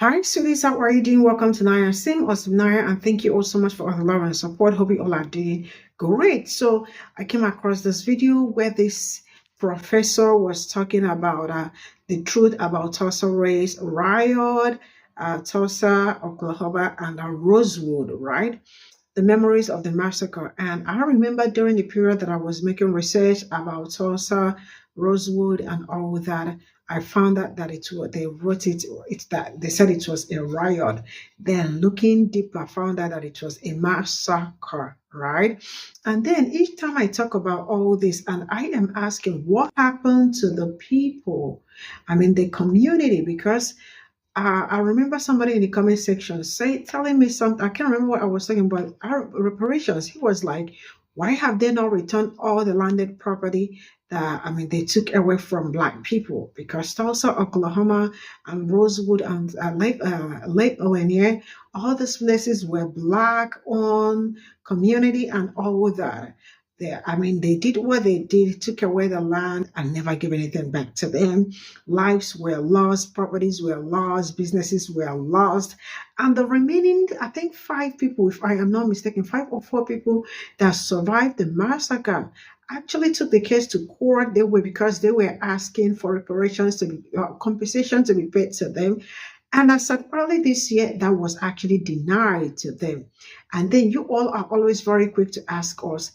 Hi, students. How are you doing? Welcome to Naya Sing or Cimnanya, and thank you all so much for all the love and support. Hope you all are doing great. So, I came across this video where this professor was talking about the truth about Tulsa race riot, Tulsa, Oklahoma, and Rosewood, right? The memories of the massacre. And I remember during the period that I was making research about Tulsa, Rosewood, and all that, I found out that it was they wrote it's that they said it was a riot. Then looking deeper, I found out that it was a massacre, right? And then each time I talk about all this, and I am asking what happened to the people, I mean the community, because I remember somebody in the comment section telling me something. I can't remember what I was talking about. Our reparations. He was like, "Why have they not returned all the landed property that they took away from Black people?" Because Tulsa, Oklahoma, and Rosewood and Lake Lanier, all these places were Black-owned community and all that. They did what they did, took away the land and never gave anything back to them. Lives were lost, properties were lost, businesses were lost. And the remaining, I think, five people, if I am not mistaken, five or four people that survived the massacre actually took the case to court. Because they were asking for reparations to be compensation to be paid to them. And as said early this year, that was actually denied to them. And then you all are always very quick to ask us,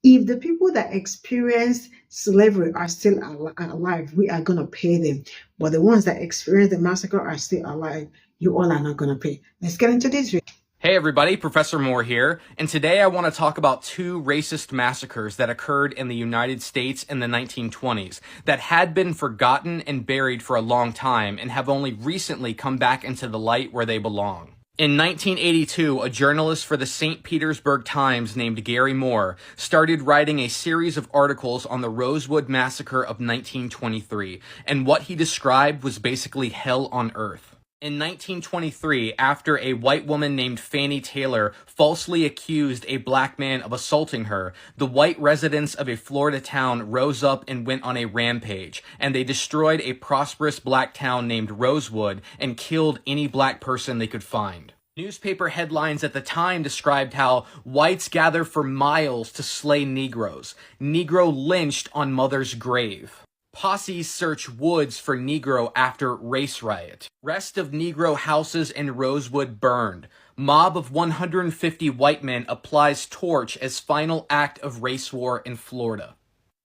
if the people that experienced slavery are still alive, we are going to pay them. But the ones that experienced the massacre are still alive, you all are not going to pay. Let's get into this video. Hey everybody, Professor Moore here, and today I want to talk about two racist massacres that occurred in the United States in the 1920s that had been forgotten and buried for a long time and have only recently come back into the light where they belong. In 1982, a journalist for the St. Petersburg Times named Gary Moore started writing a series of articles on the Rosewood Massacre of 1923, and what he described was basically hell on earth. In 1923, after a white woman named Fannie Taylor falsely accused a black man of assaulting her, the white residents of a Florida town rose up and went on a rampage, and they destroyed a prosperous black town named Rosewood and killed any black person they could find. Newspaper headlines at the time described how whites gather for miles to slay Negroes, Negro lynched on mother's grave. Posses search woods for Negro after race riot. Rest of Negro houses in Rosewood burned. Mob of 150 white men applies torch as final act of race war in Florida.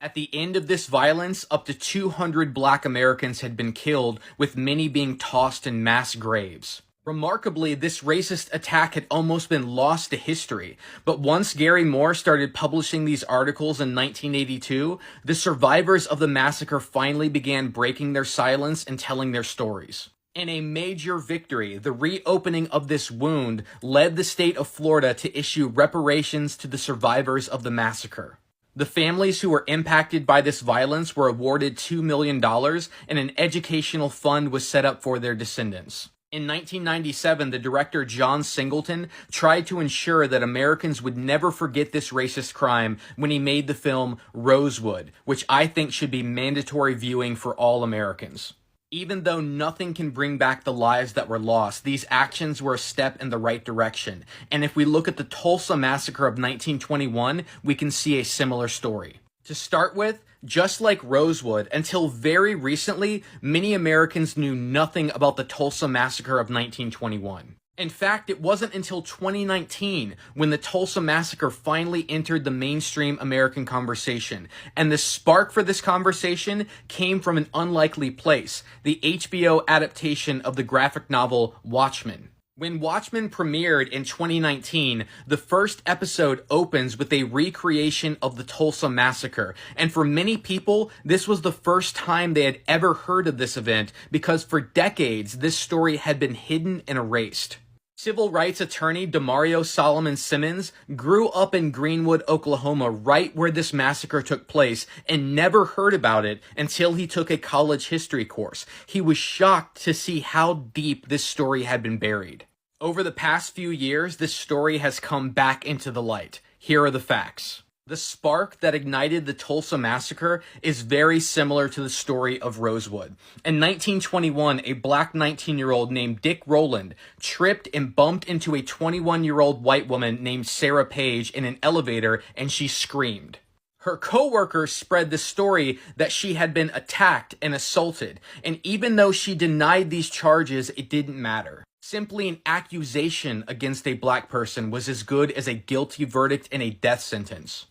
At the end of this violence, up to 200 black Americans had been killed, with many being tossed in mass graves. Remarkably, this racist attack had almost been lost to history, but once Gary Moore started publishing these articles in 1982, the survivors of the massacre finally began breaking their silence and telling their stories. In a major victory, the reopening of this wound led the state of Florida to issue reparations to the survivors of the massacre. The families who were impacted by this violence were awarded $2 million, and an educational fund was set up for their descendants. In 1997, the director John Singleton tried to ensure that Americans would never forget this racist crime when he made the film Rosewood, which I think should be mandatory viewing for all Americans. Even though nothing can bring back the lives that were lost, these actions were a step in the right direction. And if we look at the Tulsa Massacre of 1921, we can see a similar story. To start with, just like Rosewood, until very recently, many Americans knew nothing about the Tulsa Massacre of 1921. In fact, it wasn't until 2019 when the Tulsa Massacre finally entered the mainstream American conversation, and the spark for this conversation came from an unlikely place, the HBO adaptation of the graphic novel Watchmen. When Watchmen premiered in 2019, the first episode opens with a recreation of the Tulsa Massacre, and for many people, this was the first time they had ever heard of this event because for decades, this story had been hidden and erased. Civil rights attorney Demario Solomon Simmons grew up in Greenwood, Oklahoma, right where this massacre took place, and never heard about it until he took a college history course. He was shocked to see how deep this story had been buried. Over the past few years, this story has come back into the light. Here are the facts. The spark that ignited the Tulsa massacre is very similar to the story of Rosewood. In 1921, a black 19-year-old named Dick Rowland tripped and bumped into a 21-year-old white woman named Sarah Page in an elevator, and she screamed. Her coworkers spread the story that she had been attacked and assaulted, and even though she denied these charges, it didn't matter. Simply an accusation against a black person was as good as a guilty verdict and a death sentence.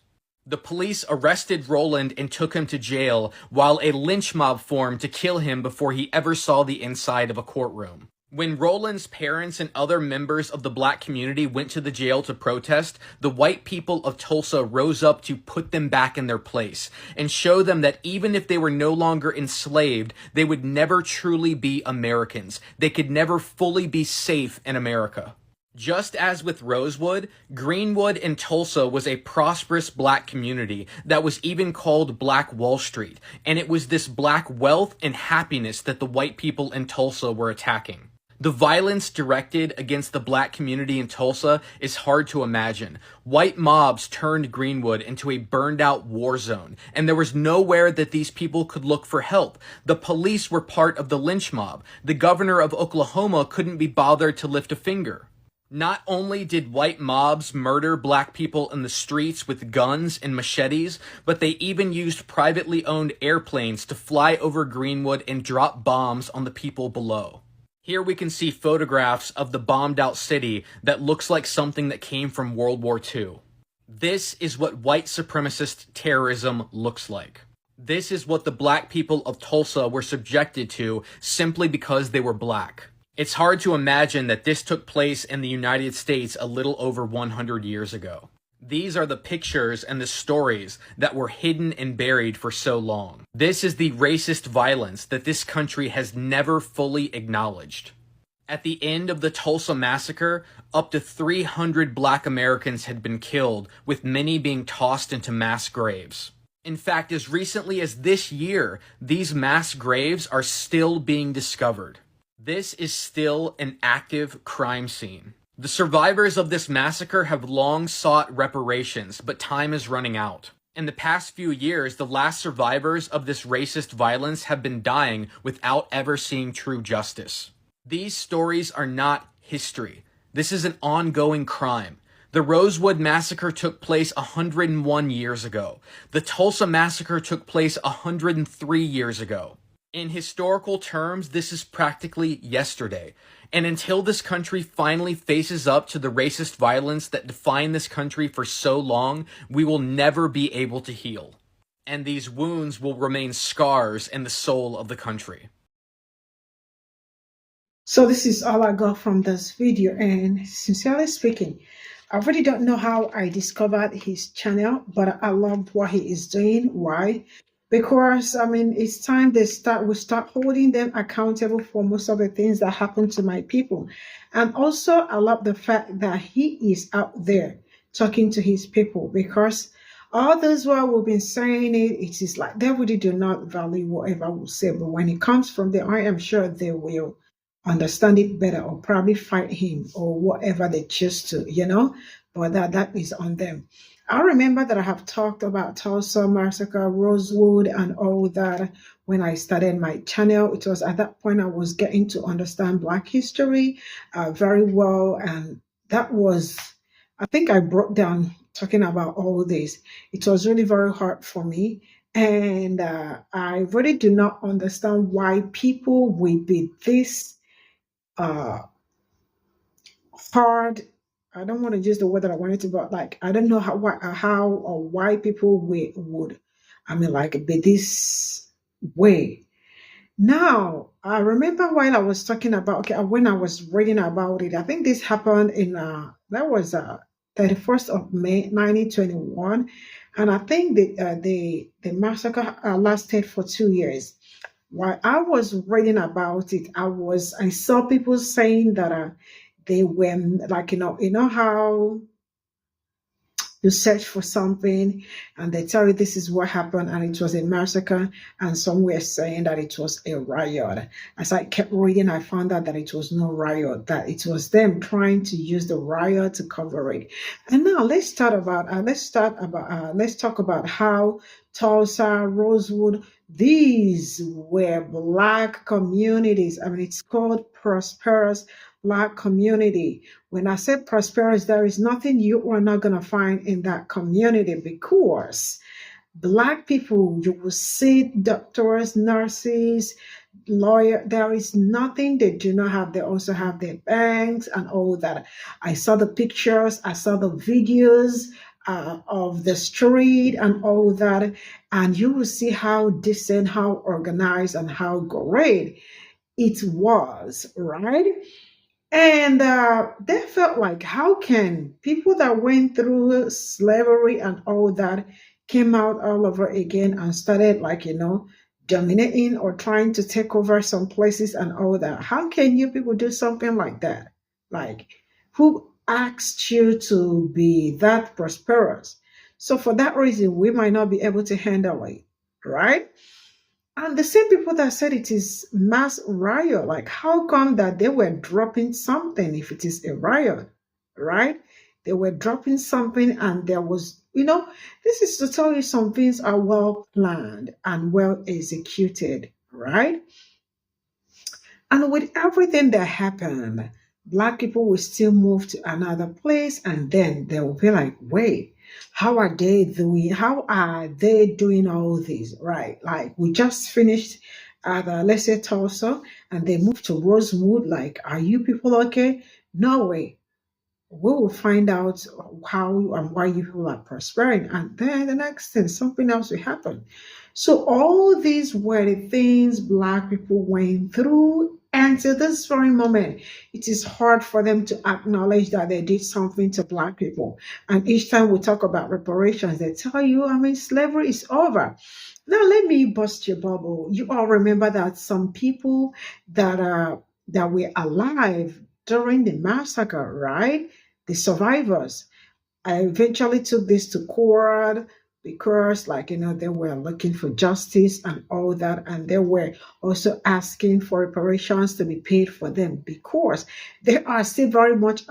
The police arrested Rowland and took him to jail while a lynch mob formed to kill him before he ever saw the inside of a courtroom. When Rowland's parents and other members of the black community went to the jail to protest, the white people of Tulsa rose up to put them back in their place and show them that even if they were no longer enslaved, they would never truly be Americans. They could never fully be safe in America. Just as with Rosewood, Greenwood and Tulsa was a prosperous black community that was even called Black Wall Street, and it was this black wealth and happiness that the white people in Tulsa were attacking. The violence directed against the black community in Tulsa is hard to imagine. White mobs turned Greenwood into a burned-out war zone, and there was nowhere that these people could look for help. The police were part of the lynch mob. The governor of Oklahoma couldn't be bothered to lift a finger. Not only did white mobs murder black people in the streets with guns and machetes, but they even used privately owned airplanes to fly over Greenwood and drop bombs on the people below. Here we can see photographs of the bombed out city that looks like something that came from World War II. This is what white supremacist terrorism looks like. This is what the black people of Tulsa were subjected to simply because they were black. It's hard to imagine that this took place in the United States a little over 100 years ago. These are the pictures and the stories that were hidden and buried for so long. This is the racist violence that this country has never fully acknowledged. At the end of the Tulsa massacre, up to 300 black Americans had been killed, with many being tossed into mass graves. In fact, as recently as this year, these mass graves are still being discovered. This is still an active crime scene. The survivors of this massacre have long sought reparations, but time is running out. In the past few years, the last survivors of this racist violence have been dying without ever seeing true justice. These stories are not history. This is an ongoing crime. The Rosewood Massacre took place 101 years ago. The Tulsa Massacre took place 103 years ago. In historical terms, this is practically yesterday. And until this country finally faces up to the racist violence that defined this country for so long, we will never be able to heal. And these wounds will remain scars in the soul of the country. So this is all I got from this video, and sincerely speaking, I really don't know how I discovered his channel, but I love what he is doing. Why? Because I mean, it's time we start holding them accountable for most of the things that happen to my people. And also I love the fact that he is out there talking to his people, because all this while we've been saying it is like they really do not value whatever we say, but when it comes from them, I am sure they will understand it better, or probably fight him, or whatever they choose to, but that is on them. I remember that I have talked about Tulsa Massacre, Rosewood, and all that when I started my channel. It was at that point I was getting to understand Black history very well, and that was, I think I broke down talking about all this. It was really very hard for me, and I really do not understand why people will be this hard. I don't want to use the word that I wanted to, but like I don't know how or why people would, I mean, like be this way. Now I remember while I was talking about, okay, when I was reading about it, I think this happened in that was 31st of May 1921, and I think the massacre lasted for 2 years. While I was reading about it, I saw people saying that they were like, how You search for something and they tell you this is what happened and it was a massacre, and some were saying that it was a riot. As I kept reading, I found out that it was no riot, that it was them trying to use the riot to cover it. And now let's talk about how Tulsa, Rosewood, these were Black communities. I mean, it's called prosperous Black community. When I say prosperous, there is nothing you are not going to find in that community, because Black people, you will see doctors, nurses, lawyer. There is nothing they do not have. They also have their banks and all that. I saw the pictures, I saw the videos of the street and all that, and you will see how decent, how organized, and how great it was, right? And they felt like, how can people that went through slavery and all that came out all over again and started, like, dominating or trying to take over some places and all that? How can you people do something like that? Like, who asked you to be that prosperous? So, for that reason, we might not be able to handle it, right? And the same people that said it is mass riot, like, how come that they were dropping something if it is a riot, right? They were dropping something and there was, this is to tell you some things are well planned and well executed, right? And with everything that happened, Black people will still move to another place and then they will be like, wait, how are they doing? How are they doing all this? Right? Like, we just finished at, let's say, Tulsa, and they moved to Rosewood. Like, are you people okay? No way. We will find out how and why you people are prospering. And then the next thing, something else will happen. So all these were the things Black people went through. And to this very moment, it is hard for them to acknowledge that they did something to Black people. And each time we talk about reparations, they tell you, I mean, slavery is over. Now let me bust your bubble. You all remember that some people that were alive during the massacre, right? The survivors. I eventually took this to court because, like, they were looking for justice and all that. And they were also asking for reparations to be paid for them because they are still very much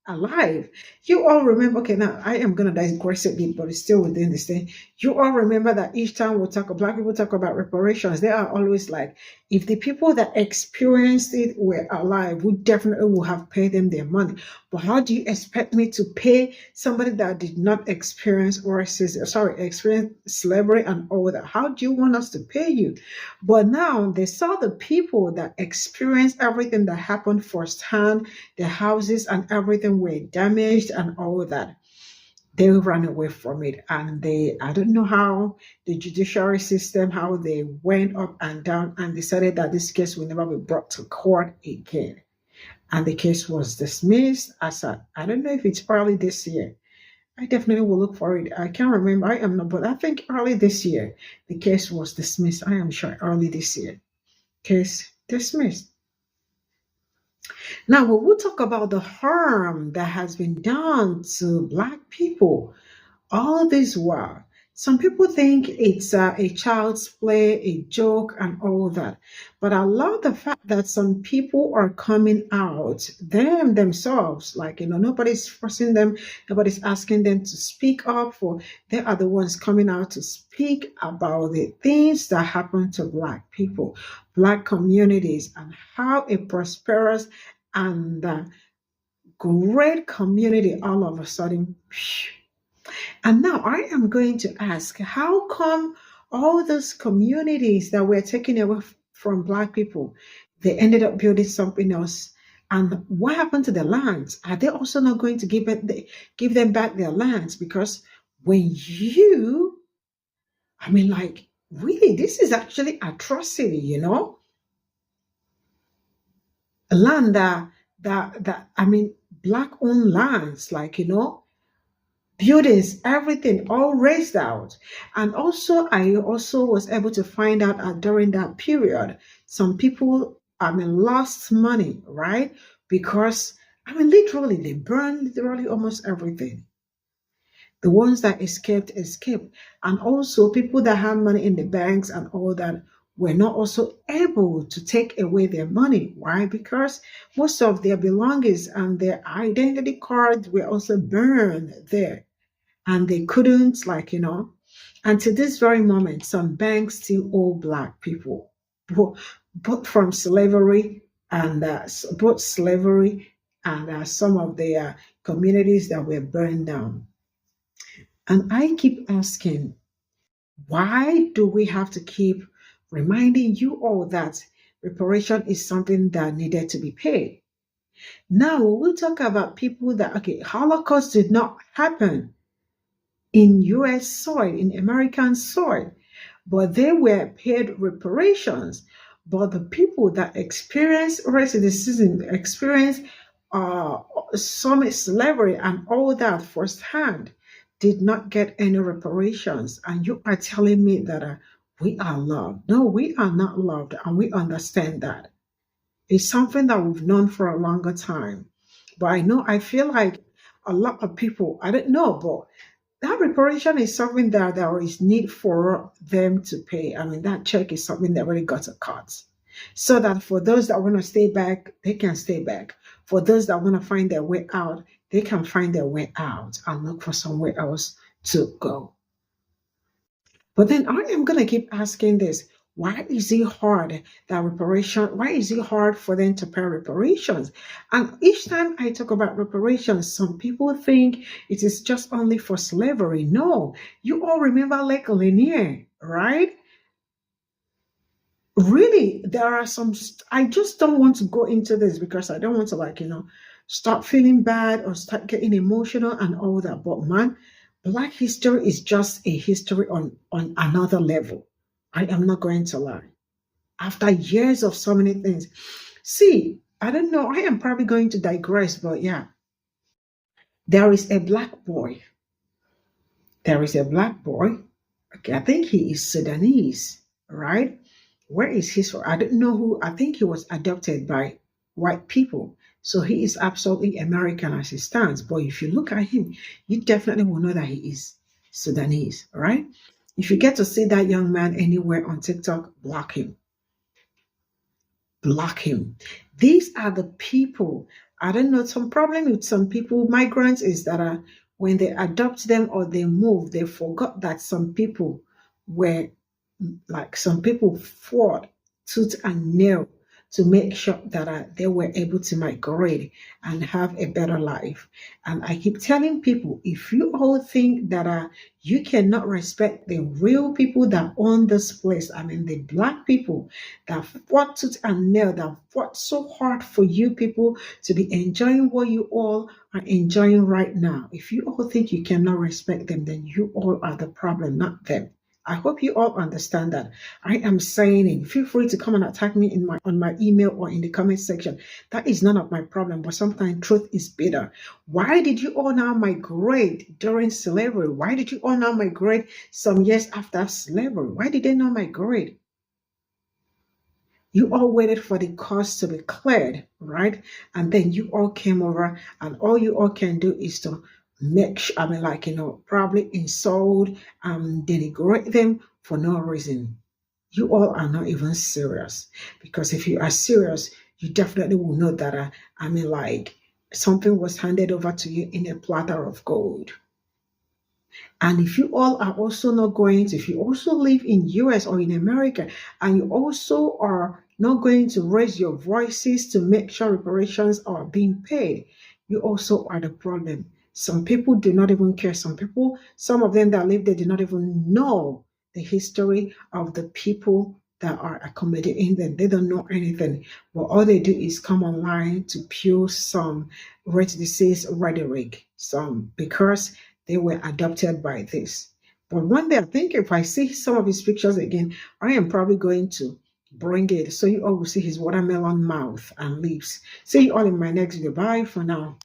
alive. You all remember, okay, now I am going to digress a bit, but it's still within this thing. You all remember that each time Black people talk about reparations, they are always like, if the people that experienced it were alive, we definitely would have paid them their money. But how do you expect me to pay somebody that did not experience experience slavery and all that? How do you want us to pay you? But now they saw the people that experienced everything that happened firsthand, their houses and everything were damaged and all that. They ran away from it. And I don't know how the judiciary system, how they went up and down and decided that this case will never be brought to court again. And the case was dismissed I don't know if it's early this year. I definitely will look for it. I can't remember. I am not, but I think early this year, the case was dismissed. I am sure early this year. Case dismissed. Now, we will talk about the harm that has been done to Black people all this while. Some people think it's a child's play, a joke, and all that. But I love the fact that some people are coming out, themselves, like, nobody's forcing them, nobody's asking them to speak up for. They are the ones coming out to speak about the things that happen to Black people, Black communities, and how a prosperous and great community all of a sudden. And now I am going to ask, how come all those communities that were taken away from Black people, they ended up building something else? And what happened to the lands? Are they also not going to give them back their lands? Because I mean, like, really, this is actually atrocity, land I mean, Black owned lands, like, buildings, everything all raised out. And also, I also was able to find out during that period, some people, I mean, lost money, right? Because, I mean, literally, they burned literally almost everything. The ones that escaped. And also people that have money in the banks and all that were not also able to take away their money. Why? Because most of their belongings and their identity cards were also burned there. And they couldn't, and to this very moment, some banks still owe Black people, both from slavery and both slavery and some of the communities that were burned down. And I keep asking, why do we have to keep reminding you all that reparation is something that needed to be paid? Now, we'll talk about people that, okay, Holocaust did not happen in US soil, in American soil, but they were paid reparations. But the people that experienced racism, experienced uh, some slavery and all that firsthand, did not get any reparations. And you are telling me that we are loved. No, we are not loved, and we understand that. It's something that we've known for a longer time. But I feel like a lot of people, I don't know, but that reparation is something that there is need for them to pay. I mean, that check is something that really got to cut. So that for those that want to stay back, they can stay back. For those that want to find their way out, they can find their way out and look for somewhere else to go. But then I am going to keep asking this. Why is it hard why is it hard for them to pay reparations? And each time I talk about reparations, some people think it is just only for slavery. No, you all remember Lake Lanier, right? Really, there are some, I just don't want to go into this because I don't want to start feeling bad or start getting emotional and all that. But man, Black history is just a history on another level. I am not going to lie. After years of so many things. See, I don't know, I am probably going to digress, but yeah. There is a black boy. There is a black boy. Okay, I think he is Sudanese, right? Where is he from? I don't know who. I think he was adopted by white people. So he is absolutely American as he stands. But if you look at him, you definitely will know that he is Sudanese, right? If you get to see that young man anywhere on TikTok, block him. Block him. These are the people. I don't know. Some problem with some people, migrants, is that when they adopt them or they move, they forgot that some people were some people fought tooth and nail to make sure that they were able to migrate and have a better life. And I keep telling people, if you all think that you cannot respect the real people that own this place, I mean the Black people that fought tooth and nail, that fought so hard for you people to be enjoying what you all are enjoying right now. If you all think you cannot respect them, then you all are the problem, not them. I hope you all understand that. I am saying it. Feel free to come and attack me on my email or in the comment section. That is none of my problem, but sometimes truth is bitter. Why did you all now migrate during slavery? Why did you all now migrate some years after slavery? Why did they not migrate? You all waited for the cause to be cleared, right? And then you all came over, and all you all can do is to make sure, probably insult and denigrate them for no reason. You all are not even serious. Because if you are serious, you definitely will know that, something was handed over to you in a platter of gold. And if you all are also not going to, if you also live in US or in America, and you also are not going to raise your voices to make sure reparations are being paid, you also are the problem. Some people do not even care. Some of them that live there do not even know the history of the people that are accommodating them. They don't know anything. But all they do is come online to pew some rate disease rhetoric. Because they were adopted by this. But one day, I think if I see some of his pictures again, I am probably going to bring it so you all will see his watermelon mouth and lips. See you all in my next video. Bye for now.